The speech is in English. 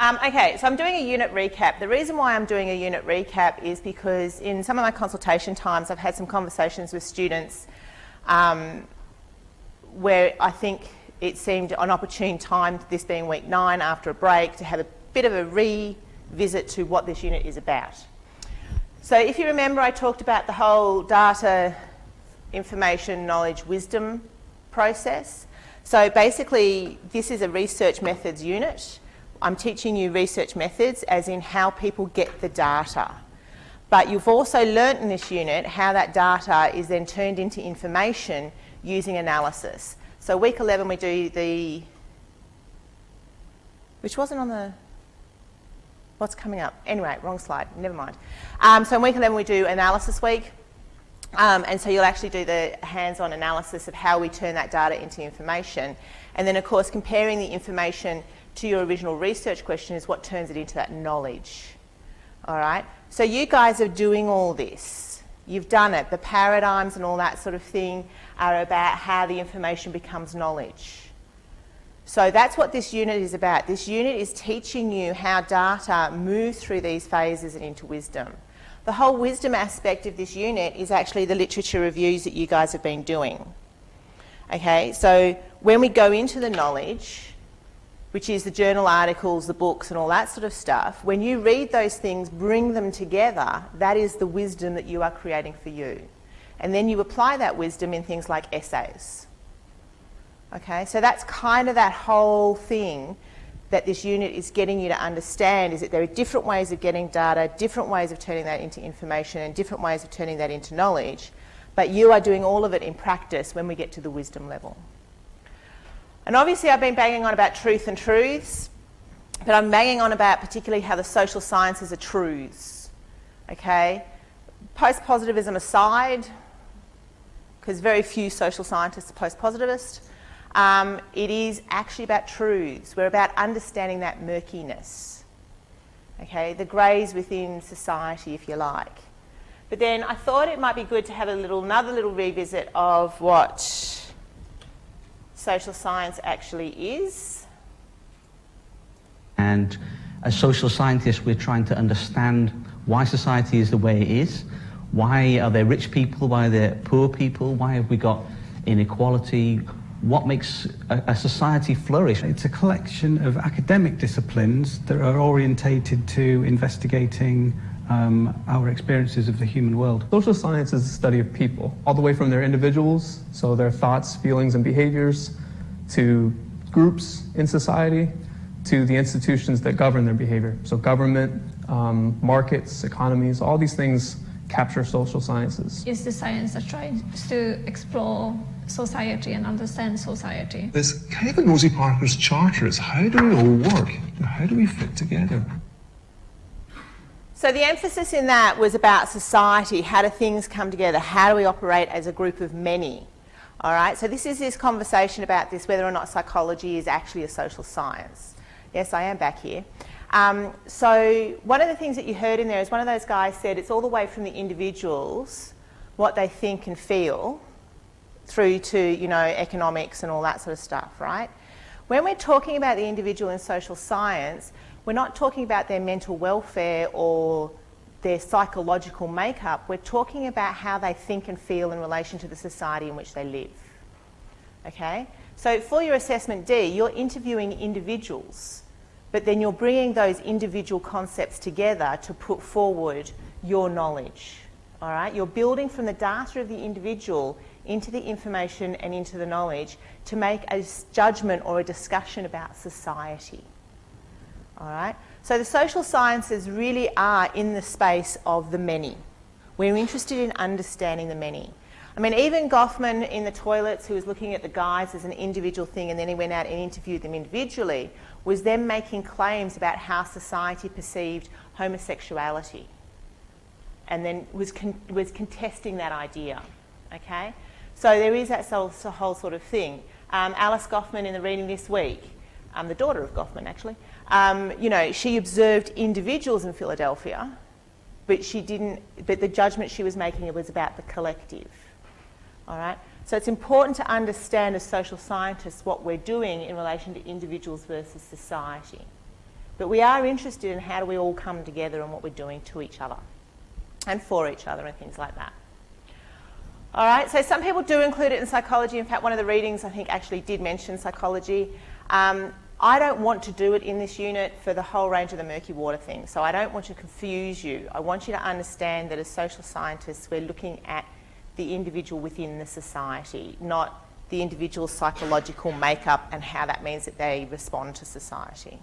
Okay, so I'm doing a unit recap. The reason why I'm doing a unit recap is because in some of my consultation times I've had some conversations with students where I think it seemed an opportune time, this being week 9 after a break, to have a bit of a revisit to what this unit is about. So if you remember, I talked about the whole data, information, knowledge, wisdom process. So basically this is a research methods unit. I'm teaching you research methods as in how people get the data. But you've also learnt in this unit how that data is then turned into information using analysis. So week 11 we do the, which wasn't on the, what's coming up? Anyway, wrong slide, never mind. So in week 11 we do analysis week. And so you'll actually do the hands-on analysis of how we turn that data into information. And then of course comparing the information to your original research question is what turns it into that knowledge. All right? So you guys are doing all this. You've done it. The paradigms and all that sort of thing are about how the information becomes knowledge. So that's what this unit is about. This unit is teaching you how data moves through these phases and into wisdom. The whole wisdom aspect of this unit is actually the literature reviews that you guys have been doing. Okay, so when we go into the knowledge, which is the journal articles, the books and all that sort of stuff, when you read those things, bring them together, that is the wisdom that you are creating for you. And then you apply that wisdom in things like essays. Okay, so that's kind of that whole thing that this unit is getting you to understand, is that there are different ways of getting data, different ways of turning that into information and different ways of turning that into knowledge, but you are doing all of it in practice when we get to the wisdom level. And obviously I've been banging on about truth and truths, but I'm banging on about particularly how the social sciences are truths. Okay? Post-positivism aside, because very few social scientists are post-positivist, it is actually about truths. We're about understanding that murkiness. Okay? The greys within society, if you like. But then I thought it might be good to have another little revisit of what social science actually is. And as social scientists, we're trying to understand why society is the way it is. Why are there rich people? Why are there poor people? Why have we got inequality? What makes a society flourish? It's a collection of academic disciplines that are orientated to investigating our experiences of the human world. Social science is the study of people, all the way from their individuals, so their thoughts, feelings, and behaviors, to groups in society, to the institutions that govern their behavior. So government, markets, economies, all these things capture social sciences. It's the science that tries to explore society and understand society. There's kind of like Rosie Parker's charters. How do we all work? How do we fit together? So the emphasis in that was about society. How do things come together? How do we operate as a group of many? All right, so this is this conversation about this, whether or not psychology is actually a social science. Yes, I am back here. So one of the things that you heard in there is one of those guys said it's all the way from the individuals, what they think and feel, through to, you know, economics and all that sort of stuff, right? When we're talking about the individual in social science, we're not talking about their mental welfare or their psychological makeup. We're talking about how they think and feel in relation to the society in which they live. Okay? So for your assessment D, you're interviewing individuals, but then you're bringing those individual concepts together to put forward your knowledge. All right? You're building from the data of the individual into the information and into the knowledge to make a judgment or a discussion about society. All right? So the social sciences really are in the space of the many. We're interested in understanding the many. I mean, even Goffman in the toilets, who was looking at the guys as an individual thing and then he went out and interviewed them individually, was then making claims about how society perceived homosexuality and then was contesting that idea. Okay? So there is that whole sort of thing. Alice Goffman in the reading this week, the daughter of Goffman actually, you know, she observed individuals in Philadelphia, but the judgment she was making was about the collective. All right? So it's important to understand as social scientists what we're doing in relation to individuals versus society. But we are interested in how do we all come together and what we're doing to each other and for each other and things like that. All right, so some people do include it in psychology. In fact, one of the readings I think actually did mention psychology. I don't want to do it in this unit for the whole range of the murky water thing. So I don't want to confuse you. I want you to understand that as social scientists, we're looking at the individual within the society, not the individual's psychological makeup and how that means that they respond to society.